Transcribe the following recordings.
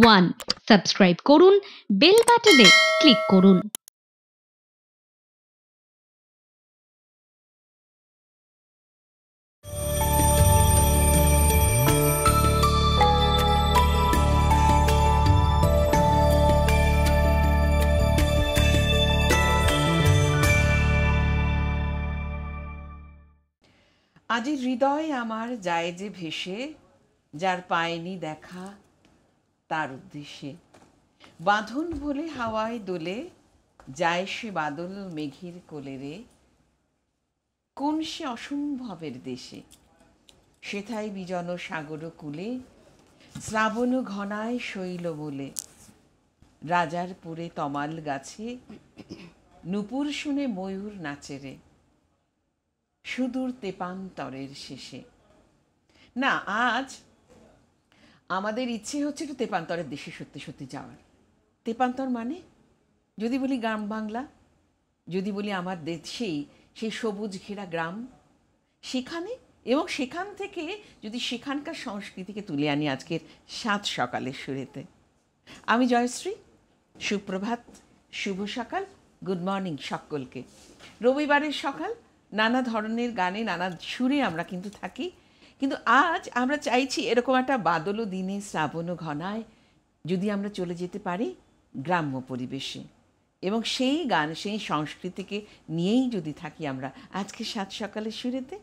1 subscribe করুন, bell বাটনে click করুন। আজি হৃদয় আমার যায় যে ভেসে, যার পায়নি দেখা তার উদ্দেশ্যে। বাঁধন বলে হাওয়ায় দোলে, যায় সে বাদল মেঘের কোলে রে। কোন সে অসম্ভবের দেশে, সেথায় বিজন সাগর কূলে। শ্রাবণ ঘনায় শৈল বলে, রাজার পুরে তমাল গাছে। নূপুর শুনে ময়ূর নাচে রে, সুদূর তেপান্তরের শেষে। না, আজ আমাদের ইচ্ছে হচ্ছে একটু তেপান্তরের দেশে সত্যি সত্যি যাওয়ার। তেপান্তর মানে, যদি বলি গ্রাম বাংলা, যদি বলি আমার দেশেই সেই সবুজ ঘেরা গ্রাম, সেখানে এবং সেখান থেকে যদি সেখানকার সংস্কৃতিকে তুলে আনি আজকের সাত সকালের সুরেতে। আমি জয়শ্রী, সুপ্রভাত, শুভ সকাল, গুড মর্নিং সকলকে। রবিবারের সকাল, নানা ধরনের গানে নানা সুরে আমরা কিন্তু থাকি, কিন্তু আজ আমরা চাইছি এরকম একটা বাদল দিনে শ্রাবণ ঘনায় যদি আমরা চলে যেতে পারি গ্রাম্য পরিবেশে, এবং সেই গান সেই সংস্কৃতিকে নিয়েই যদি থাকি আমরা আজকে সাত সকালের সুরেতে।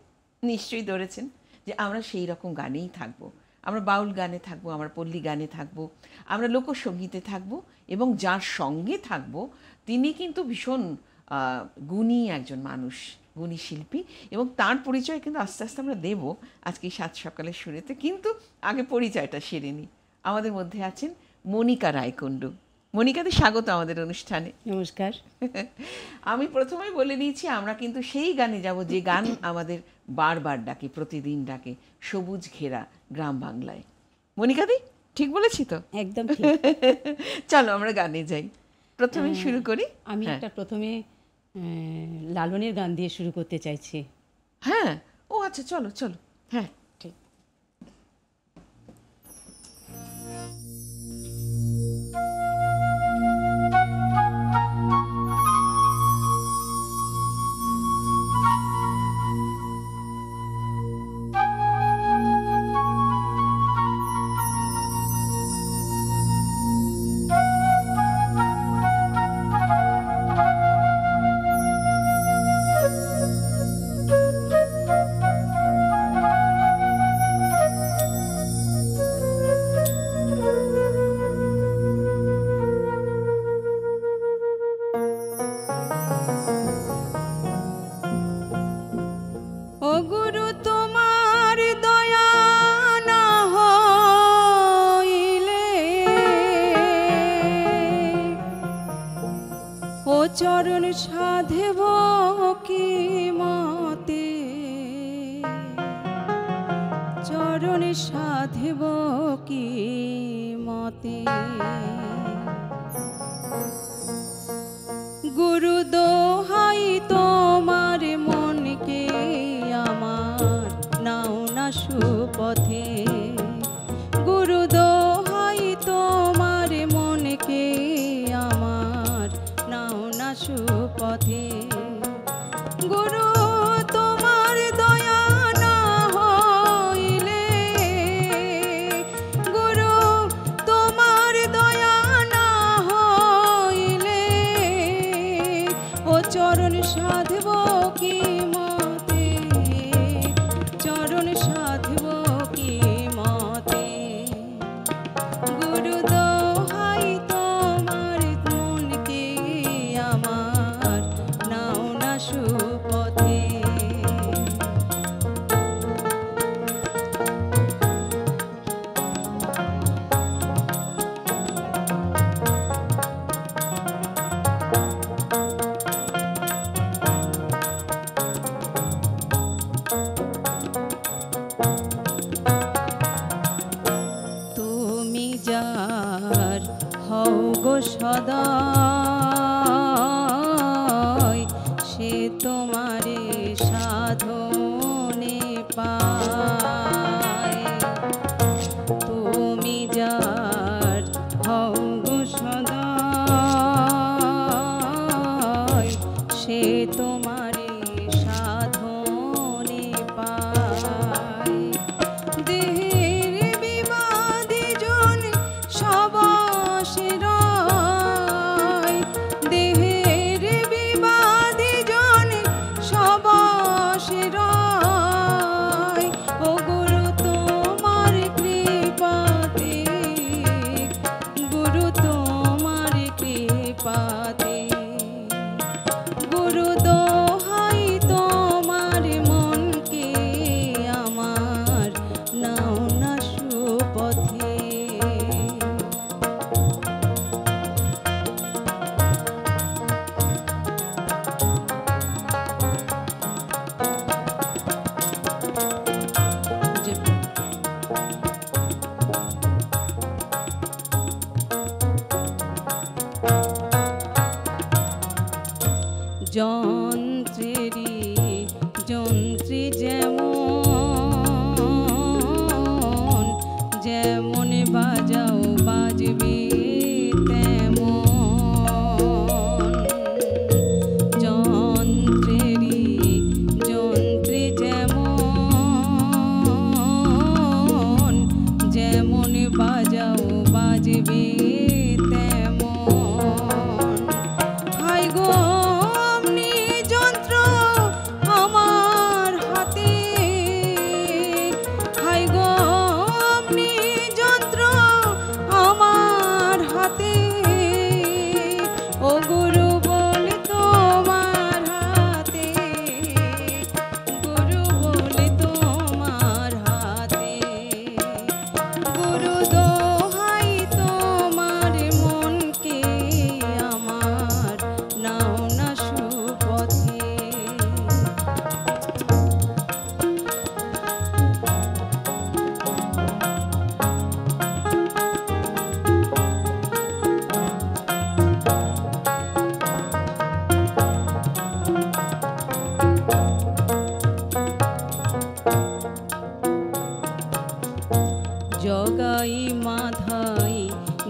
নিশ্চয়ই ধরেছেন যে আমরা সেই রকম গানেই থাকবো। আমরা বাউল গানে থাকবো, আমরা পল্লী গানে থাকবো, আমরা লোকসঙ্গীতে থাকবো, এবং যার সঙ্গে থাকবো তিনি কিন্তু ভীষণ গুণী একজন মানুষ, গুণী শিল্পী, এবং তার পরিচয় কিন্তু আস্তে আস্তে আমরা দেবো আজকে সাত সকালের সুরেতে। কিন্তু আগে পরিচয়টা সেরে নিই। আমাদের মধ্যে আছেন মনিকা রায়কুণ্ডু। মনিকাদি, স্বাগত আমাদের অনুষ্ঠানে। নমস্কার। আমি প্রথমেই বলে নিয়েছি আমরা কিন্তু সেই গানে যাব যে গান আমাদের বারবার ডাকে, প্রতিদিন ডাকে, সবুজ ঘেরা গ্রাম বাংলায়। মনিকাদি, ঠিক বলেছি তো? একদম ঠিক। চলো আমরা গানে যাই। প্রথমে শুরু করি। আমি একটা প্রথমে লালনের গান দিয়ে শুরু করতে চাইছি। হ্যাঁ, ও আচ্ছা, চলো চলো। হ্যাঁ, ঠিক। চরণ সাধেব কি মতে, চরণ সাধেব কি মতে। গুরু দোহাই তোমার মনকে আমার, নাও না সুপথে। গুরু দোহাই তোমার মনকে আমার, নাও না সুপথে। গুরু তোমার দয়া না হইলে, গুরু তোমার দয়া না হইলে, ও চরণ সাধব কি মতে, চরণ সাধব কি মতে। গুরু দোহাই তোমার মনকে আমার, নাও না সুপথে। তুমি যার হও গো সদয়, সে তোমারে সাধনে পায়। তুমি যার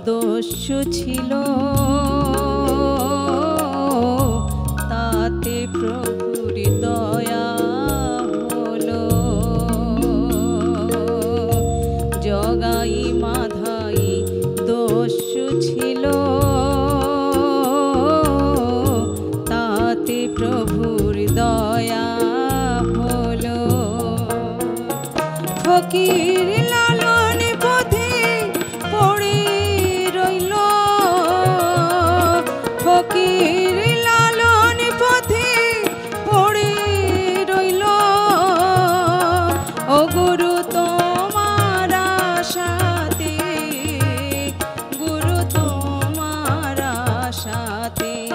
দস্যু ছিল, তাতে প্রভুর দয়া হলো। জগাই মাধাই দস্যু ছিল, তাতে প্রভুর দয়া হলো। ফকির লালন পথে পড়ে রইল, ফকির লালন পথে পড়ে রইল। ও গুরু তোমার আশাতে, গুরু তোমার আশাতে,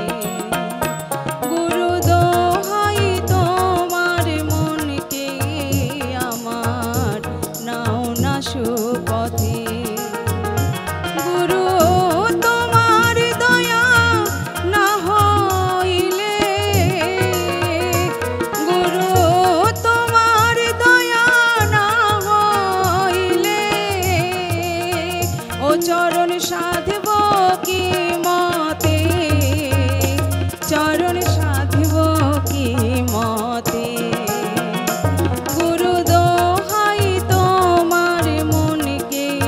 গুরু দোহাই তোমার মনকে আমার নাও না সুপথে। গুরু তোমার দয়া না হইলে, গুরু তোমার দয়া না হইলে, ও চরণ সাধব কি মতে, চরণ সাধব কি মতে। গুরু দোহাই তোমার মনকে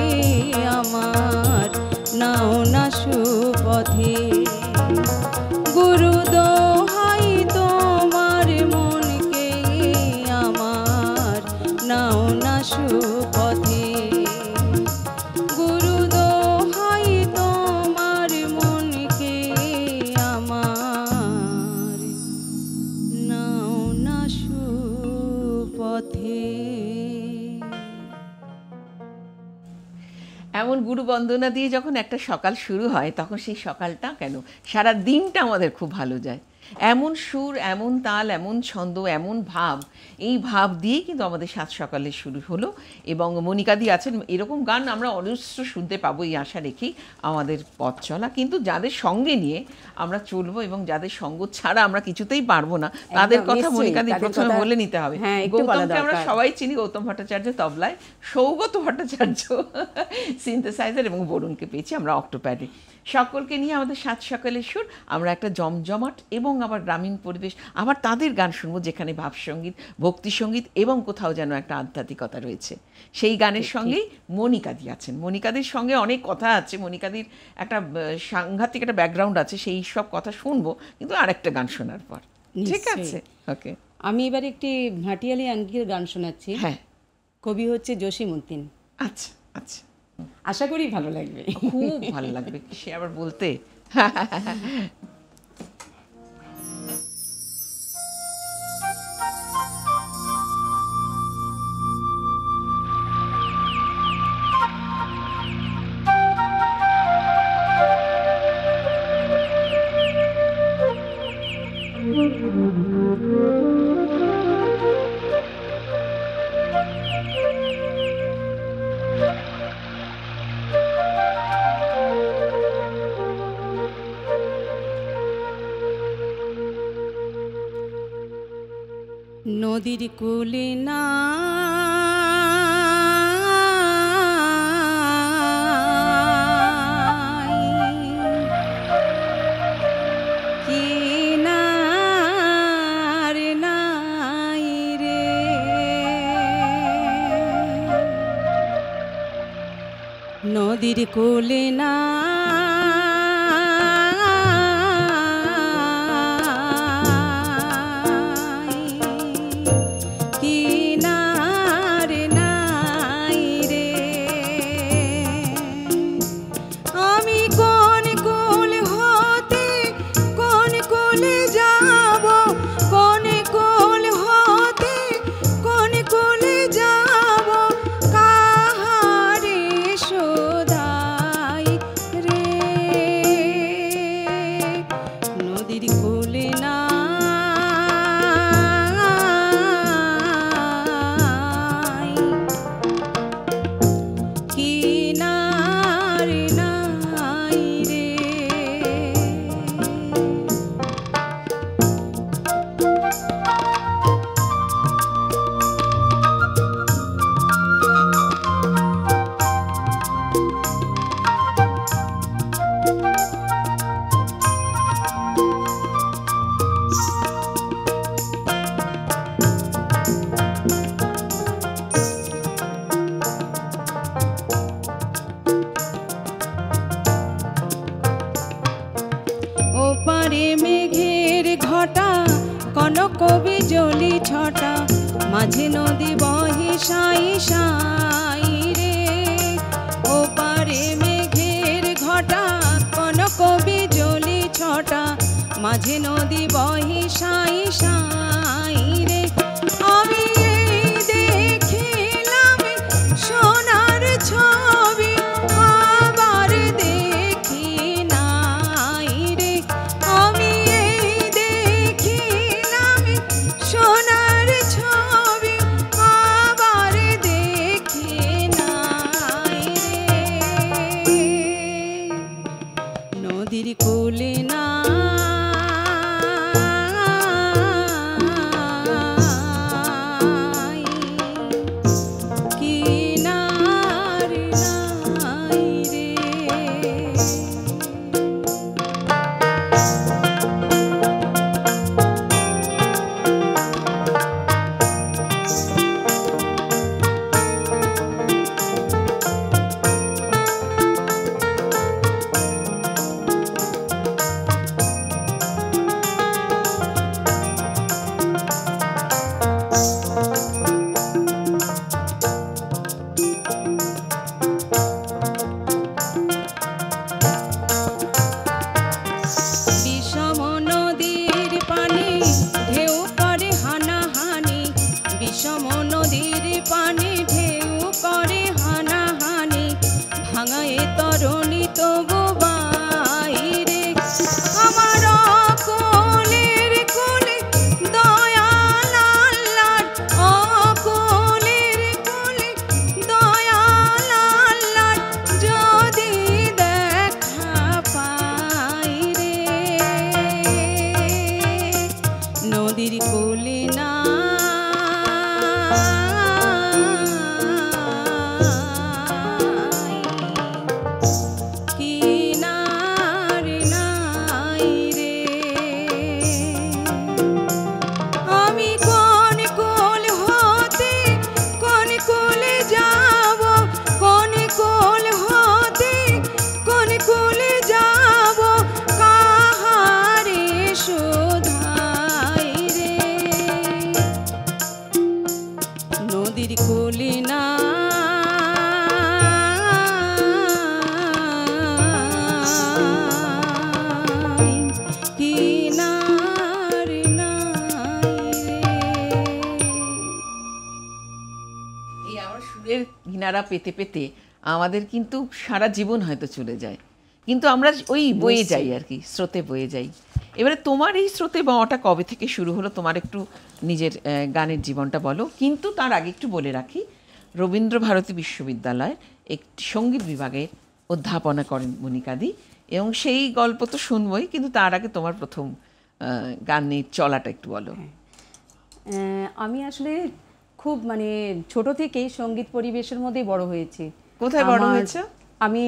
আমার নাও না সুপথে। গুরু দোহাই তোমার মনকে আমার নাও না সুপথে। গুরু দোহাই তোমার মনকে আমার নাও না সুপথে। এমন গুরু বন্দনা দিয়ে যখন একটা সকাল শুরু হয়, তখন সেই সকালটা কেন সারা দিনটা আমাদের খুব ভালো যায়। এমন সুর, এমন তাল, এমন ছন্দ, এমন ভাব, এই ভাব দিয়েই কিন্তু আমাদের সাত সকালে শুরু হলো। এবং মনিকাদি আছেন, এরকম গান আমরা অজস্র শুনতে পাবো এই আশা রেখেই আমাদের পথ চলা। কিন্তু যাদের সঙ্গে নিয়ে আমরা চলবো এবং যাদের সঙ্গ ছাড়া আমরা কিছুতেই পারবো না, তাদের কথা নিশ্চয়ই, মনিকাদি তাদের প্রথমে কথা- বলে নিতে হবে। হ্যাঁ, একটু বলা গৌতমকে আমরা দরকার। সবাই চিনি, গৌতম ভট্টাচার্য তবলায়, সৌগত ভট্টাচার্য সিনথেসাইজার এবং বরুণকে পেয়েছি আমরা অক্টোপ্যাডে। সকলকে নিয়ে আমাদের সাত সকালের সুর, আমরা একটা জমজমাট এবং আবার গ্রামীণ পরিবেশ, আবার তাদের গান শুনবো যেখানে ভাবসঙ্গীত, ভক্তিসঙ্গীত এবং কোথাও যেন একটা আধ্যাত্মিকতা রয়েছে। সেই গানের সঙ্গেই মনিকাদি আছেন। মনিকাদির সঙ্গে অনেক কথা আছে, মনিকাদির একটা সাংঘাতিক একটা ব্যাকগ্রাউন্ড আছে, সেই সব কথা শুনবো কিন্তু আরেকটা গান শোনার পর। ঠিক নিশ্চয়ই। আছে, ওকে। আমি এবার একটি ভাটিয়ালি আঙ্গির গান শোনাচ্ছি। হ্যাঁ, কবি হচ্ছে জসিমউদ্দিন। আচ্ছা আচ্ছা, আশা করি ভালো লাগবে। খুব ভালো লাগবে, সে আবার বলতে। নদীর কূলে না কিনারে নাই রে, নদীর কূলে না কিনারে নাই রে। আমি কোন কুল হতে কোন কুলে যাব, কোন কুল হতে কোন কুলে যাব, কাহারে শোধাই রে। নদীর কূলে না কিনারে নাই রে। কনক বিজলি ছটা, মাঝে নদী বহি সাই সাই রে। ওপারে মেঘের ঘটা, কনক বিজলি ছটা, মাঝে নদী বহি সাই সাই রে। আমি এই দেখিলাম সোনার ছবি, আবার দেখি নাই রে। আমি এই দেখিলাম সোনার ছবি, আবার দেখি নাই রে। নদীর কূলে না কিনারা পেতে পেতে আমাদের কিন্তু সারা জীবন হয়তো চলে যায়, কিন্তু আমরা ওই বয়ে যাই আর কি, স্রোতে বয়ে যাই। এবারে তোমার এই স্রোতে বাওয়াটা কবে থেকে শুরু হলো, তোমার একটু নিজের গানের জীবনটা বলো। কিন্তু তার আগে একটু বলে রাখি, রবীন্দ্রভারতী বিশ্ববিদ্যালয় একটি সঙ্গীত বিভাগের অধ্যাপনা করেন মনিকাদি, এবং সেই গল্প তো শুনবই, কিন্তু তার আগে তোমার প্রথম গানের চলাটা একটু বলো। আমি আসলে খুব মানে ছোট থেকেই সঙ্গীত পরিবেশের মধ্যেই বড় হয়েছি। কোথায় বড় হয়েছে? আমি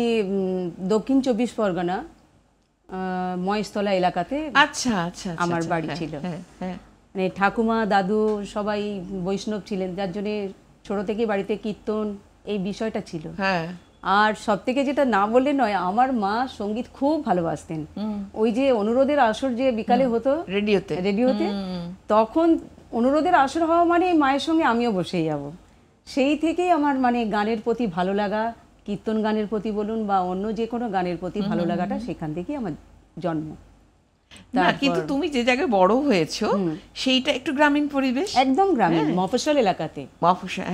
দক্ষিণ 24 পরগনা মহেশতলা এলাকাতে আচ্ছা আচ্ছা আমার বাড়ি ছিল। মানে ঠাকুমা দাদু সবাই বৈষ্ণব ছিলেন, যার জন্য ছোট থেকেই বাড়িতে কীর্তন এই বিষয়টা ছিল। আর সব থেকে যেটা না বললে নয়, আমার মা সঙ্গীত খুব ভালোবাসতেন। ওই যে অনুরোধের আসর যে বিকালে হতো রেডিওতে, তখন অনুরোধের আসর হওয়া মানে মায়ের সঙ্গে আমিও বসে যাব। সেই থেকেই আমার মানে গানের প্রতি ভালো লাগা, কীর্তন গানের প্রতি বলুন বা অন্য যে কোনো গানের প্রতি ভালো লাগাটা সেখান থেকেই আমার জন্ম। না, কিন্তু তুমি যে জায়গায় বড় হয়েছো সেইটা একটু গ্রামীণ পরিবেশ, একদম গ্রামীণ মফস্বল এলাকাতে।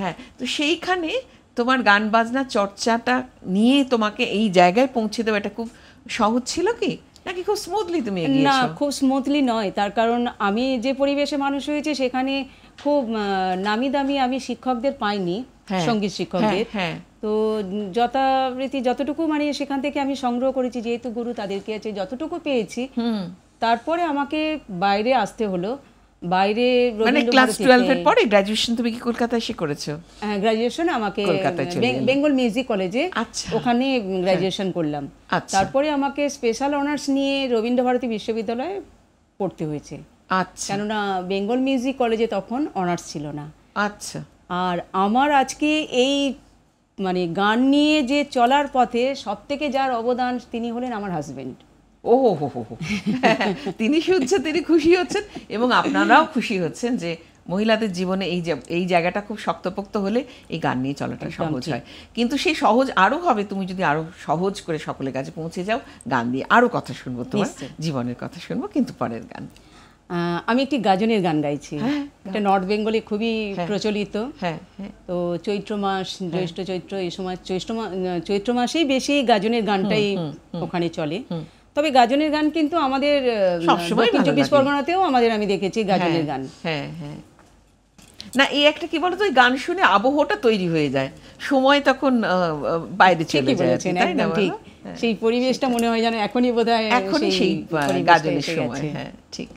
হ্যাঁ, তো সেইখানে তোমার গান বাজনা চর্চাটা নিয়ে তোমাকে এই জায়গায় পৌঁছে দেওয়া এটা খুব সহজ ছিল কি, নাকি খুব স্মুথলি তুমি এগিয়েছো? না, খুব স্মুথলি নয়। তার কারণ আমি যে পরিবেশে মানুষ হয়েছে সেখানে খুব নামি দামি আমি শিক্ষকদের পাইনি, সঙ্গীত শিক্ষকদের। তো যথারীতি যতটুকু মানে সেখান থেকে আমি সংগ্রহ করেছি, যেহেতু গুরু তাদেরকে আছে, যতটুকু পেয়েছি। তারপরে আমাকে বাইরে আসতে হলো। বাইরে মানে ক্লাস 12 এর পরে গ্র্যাজুয়েশন তুমি কি কলকাতায় এসে করেছো? হ্যাঁ, গ্র্যাজুয়েশন আমাকে বেঙ্গল মিউজিক কলেজে ওখানে গ্র্যাজুয়েশন করলাম। তারপরে আমাকে স্পেশাল অনার্স নিয়ে রবীন্দ্রভারতী বিশ্ববিদ্যালয়ে পড়তে হয়েছে। আচ্ছা, কেননা বেঙ্গল মিউজিক কলেজে তখন অনার্স ছিল না। আচ্ছা। আর আমার আজকে এই মানে গান নিয়ে যে চলার পথে সবথেকে যার অবদান তিনি হলেন আমার হাজবেন্ড। ও হো হো হো হো। তিনি শুনছেন, তিনি খুশি হচ্ছেন এবং আপনারাও খুশি হচ্ছেন যে মহিলাদের জীবনে এই জায়গাটা খুব শক্তপোক্ত হলে এই গান নিয়ে চলাটা সহজ হয়। কিন্তু সেই সহজ আরো হবে তুমি যদি আরো সহজ করে সকলের কাছে পৌঁছে যাও। গান দিয়ে আরো কথা শুনবো, তোমার জীবনের কথা শুনবো, কিন্তু পরের গান। আমি একটি গাজনের গান গাইছি, এটা নর্থ বেঙ্গলে খুবই প্রচলিত। তো চৈত্র মাস, জ্যৈষ্ঠ চৈত্র, এই সময় চৈত্র মাসেই বেশি গাজনের গানটাই ওখানে চলে। তবে গাজনের গান কিন্তু আমাদের দক্ষিণ চব্বিশ পরগনাতেও আমি দেখেছি গাজনের গান। না, এই একটা কি বলতো, গান শুনে আবহটা তৈরি হয়ে যায়, সময় তখন বাইরে চলে যায়, তাই না? ঠিক সেই পরিবেশটা মনে হয় যেন এখনই বোধহয় এখনই সেই গাজনের সময়। হ্যাঁ, ঠিক।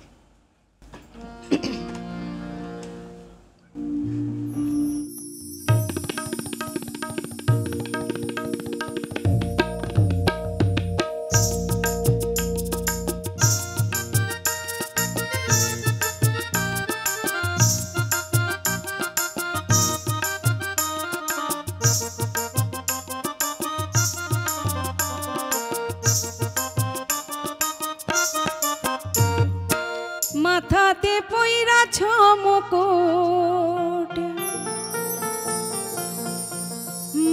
মাথাতে পইরাছ মুকুট,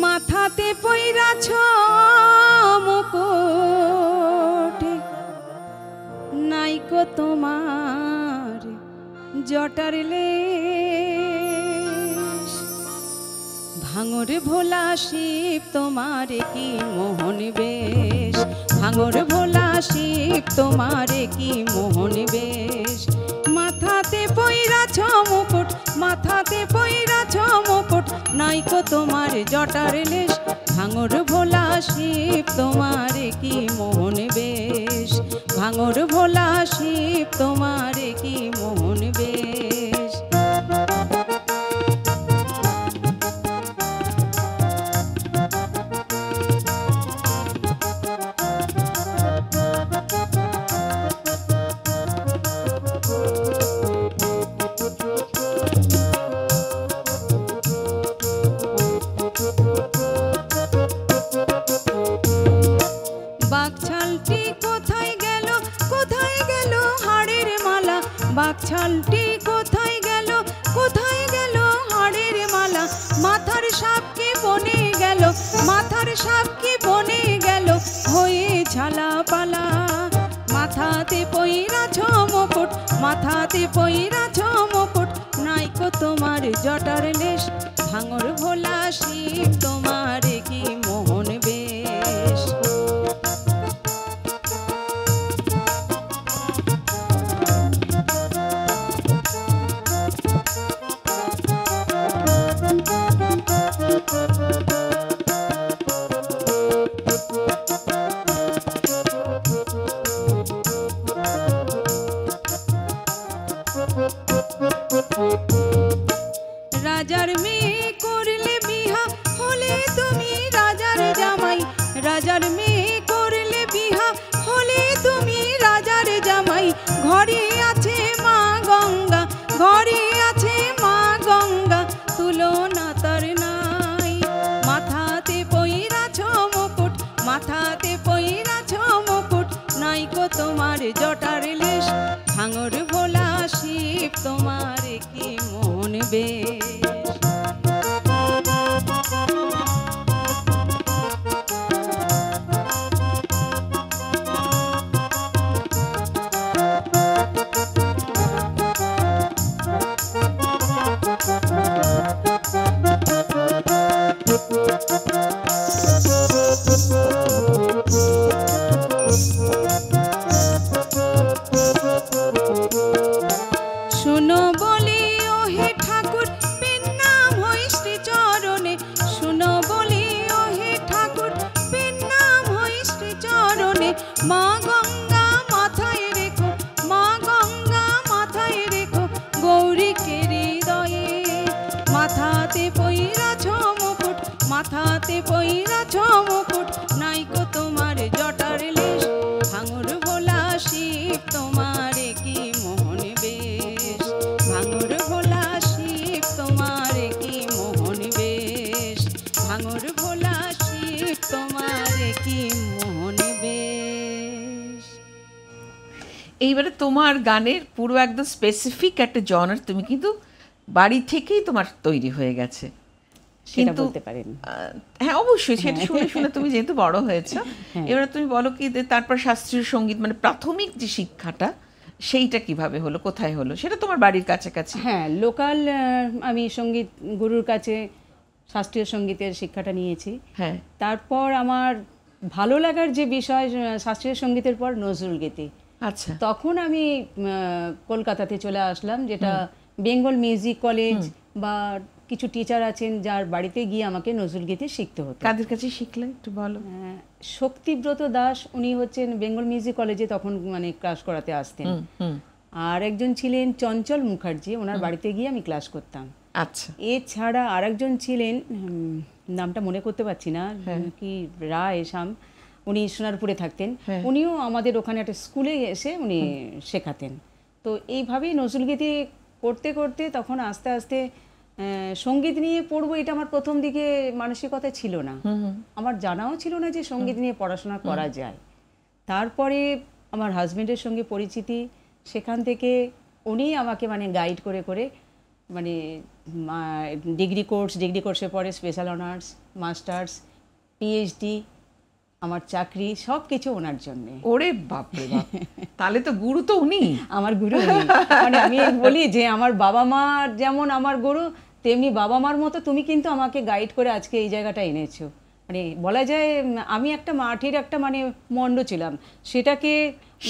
মাথাতে পইরাছ মুকুট, নাইকো তোমার জটার লেশ, ভাঙর ভোলা শিব তোমার কি মোহন বেশ, ভাঙর ভোলা শিব তোমার কি মোহন বেশ। মাথাতে পইরাছ মুকুট, মাথাতে পইরাছ মুকুট, নাইকো তোমার জটার লেশ, ভাঙর ভোলা শিব তোমার কি মোহন বেশ, ভাঙর ভোলা শিব তোমার কি মোহন বেশ। বাঘছালটি কোথায় গেল, কোথায় গেল হাড়ের মালা, বাঘছালটি কোথায় গেল, কোথায় গেল হাড়ের মালা, মাথার সাপ কি বনে গেল, মাথার সাপ কি বনে গেল, হয়ে ঝালা পালা। মাথাতে পইরাছ মুকুট, মাথাতে পইরাছ মুকুট, নাইকো তোমার জটার লেশ, ভাঙর ভোলা শিব তোমার কি মোহন বেশ। রাজার মেয়ে করলে বিহা হলে তুমি রাজার জামাই, রাজার মেয়ে করলে বিহা হলে তুমি রাজার জামাই, ঘরে আছে মা গঙ্গা, ঘরে আছে মা গঙ্গা, তুলনা তার নাই। মাথাতে পইরাছ মুকুট, মাথাতে পইরাছ মুকুট, নাইকো তোমার জটার লেশ, ভাঙর ভোলা শিব তোমার কি মন বেশ। শুনো বলি ও হে ঠাকুর পেন নাম হই শ্রী চরণে, শুনো বলি ও হে ঠাকুর পেন নাম হই শ্রী চরণে, মা গঙ্গা মাথায় রেখো, মা গঙ্গা মাথায় রেখো, গৌরীকে হৃদয়ে। মাথাতে পইরাছ মুকুট, মাথাতে পইরাছ মুকুট, নাইকো তোমার জটার লেশ, ভাঙর ভোলা শিব তোমার কি মোহন বেশ, ভাঙর ভোলা শিব তোমার কি মোহন বেশ, ভাঙর ভোলা শিব তোমার কি মোহন বেশ। এইবারে তোমার গানের পুরো একদম স্পেসিফিক একটা জনার তুমি কিন্তু বাড়ি থেকেই তোমার তৈরি হয়ে গেছে, সেটা বলতে পারেন। হ্যাঁ অবশ্যই, সেটা শুনে শুনে তুমি যেহেতু বড় হয়েছো। এবারে তুমি বলো কি তারপর শাস্ত্রীয় সঙ্গীত মানে প্রাথমিক যে শিক্ষাটা সেইটা কিভাবে হলো, কোথায় হলো? সেটা তোমার বাড়ির কাছাকাছি? হ্যাঁ, লোকাল আমি সঙ্গীত গুরুর কাছে শাস্ত্রীয় সঙ্গীতের শিক্ষাটা নিয়েছি। হ্যাঁ, তারপর আমার ভালো লাগার যে বিষয় শাস্ত্রীয় সঙ্গীতের পর নজরুল গীতি। আচ্ছা, তখন আমি কলকাতাতে চলে আসলাম, যেটা বেঙ্গল মিউজিক কলেজ বা কিছু টিচার আছেন যার বাড়িতে গিয়ে আমাকে নজরুল গীতি শিখতে হতো। কাদের কাছে শিখলে একটু বলো? শক্তিব্রত দাস, উনি হচ্ছেন বেঙ্গল মিউজিক কলেজে তখন মানে ক্লাস করাতে আসতেন। আর একজন ছিলেন চঞ্চল মুখার্জি, ওনার বাড়িতে গিয়ে আমি ক্লাস করতাম। আচ্ছা, এছাড়া আরেকজন ছিলেন, নামটা মনে করতে পারছি না, কি রায় শাম, উনি সোনারপুরে থাকতেন। উনিও আমাদের ওখানে একটা স্কুলে এসে উনি শেখাতেন। তো এইভাবেই নজরুল গীতি করতে করতে তখন আস্তে আস্তে সঙ্গীত নিয়ে পড়বো এটা আমার প্রথম দিকে মানসিকতা ছিল না, আমার জানাও ছিল না যে সঙ্গীত নিয়ে পড়াশোনা করা যায়। তারপরে আমার হাজবেন্ডের সঙ্গে পরিচিতি, সেখান থেকে উনি আমাকে মানে গাইড করে করে মানে ডিগ্রি কোর্সের পরে স্পেশাল অনার্স, মাস্টার্স, পিএইচডি, আমার চাকরি সব কিছু ওনার জন্যে। ওরে বাপরে বাপ, তাহলে তো গুরু তো উনি, আমার গুরু উনি। মানে আমি বলি যে আমার বাবা মা যেমন আমার গুরু, তেমনি বাবা মার মতো তুমি কিন্তু আমাকে গাইড করে আজকে এই জায়গাটা এনেছো। মানে বলা যায় আমি একটা মাটির একটা মানে মণ্ড ছিলাম, সেটাকে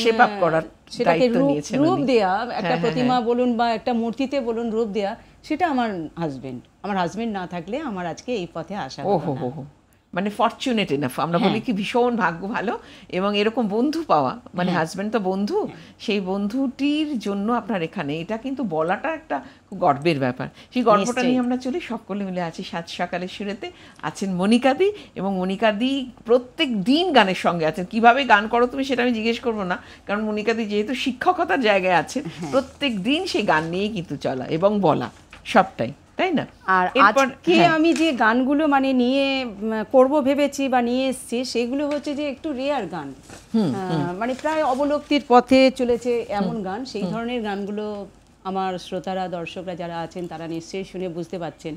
সেবা করার দায়িত্ব নিয়েছেন রূপ উনি। দেয়া, একটা প্রতিমা বলুন বা একটা মূর্তিতে বলুন রূপ দেয়া, সেটা আমার হাজবেন্ড না থাকলে আমার আজকে এই পথে আসা হতো না। মানে ফরচুনেট এনাফ আমরা বলি কি, ভীষণ ভাগ্য ভালো। এবং এরকম বন্ধু পাওয়া, মানে হাজবেন্ড তো বন্ধু, সেই বন্ধুটির জন্য আপনার এখানে, এটা কিন্তু বলাটা একটা খুব গর্বের ব্যাপার। সেই গল্পটা নিয়ে আমরা চলি, সকলে মিলে আছি সাত সকালের সুরেতে। আছেন মনিকাদি, এবং মনিকাদি প্রত্যেক দিন গানের সঙ্গে আছেন। কিভাবে গান করো তুমি সেটা আমি জিজ্ঞেস করবো না, কারণ মনিকাদি যেহেতু শিক্ষকতার জায়গায় আছেন, প্রত্যেক দিন সেই গান নিয়েই কিন্তু চলা এবং বলা সবটাই, তাই না? আর আজকে আমি যে গানগুলো মানে নিয়ে করব ভেবেছি বা নিয়ে এসেছি, সেগুলো হচ্ছে যে একটু রেয়ার গান, মানে প্রায় অবলুপ্তির পথে চলেছে এমন গান। সেই ধরনের গানগুলো আমার শ্রোতারা, দর্শকরা যারা আছেন তারা নিশ্চয়ই শুনে বুঝতে পারছেন।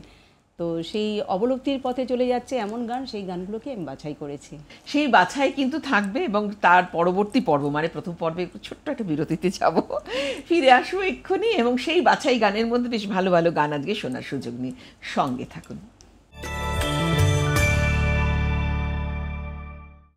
তো সেই অবলুপ্তির পথে চলে যাচ্ছে এমন গান, সেই গানগুলোকে আমি বাছাই করেছি। সেই বাছাই কিন্তু থাকবে, এবং তার পরবর্তী পর্ব মানে প্রথম পর্বে ছোট্ট একটা বিরতিতে যাব, ফিরে আসবো এক্ষুনি, এবং সেই বাছাই গানের মধ্যে বেশ ভালো ভালো গান আজকে শোনার সুযোগ নিয়ে সঙ্গে থাকুন।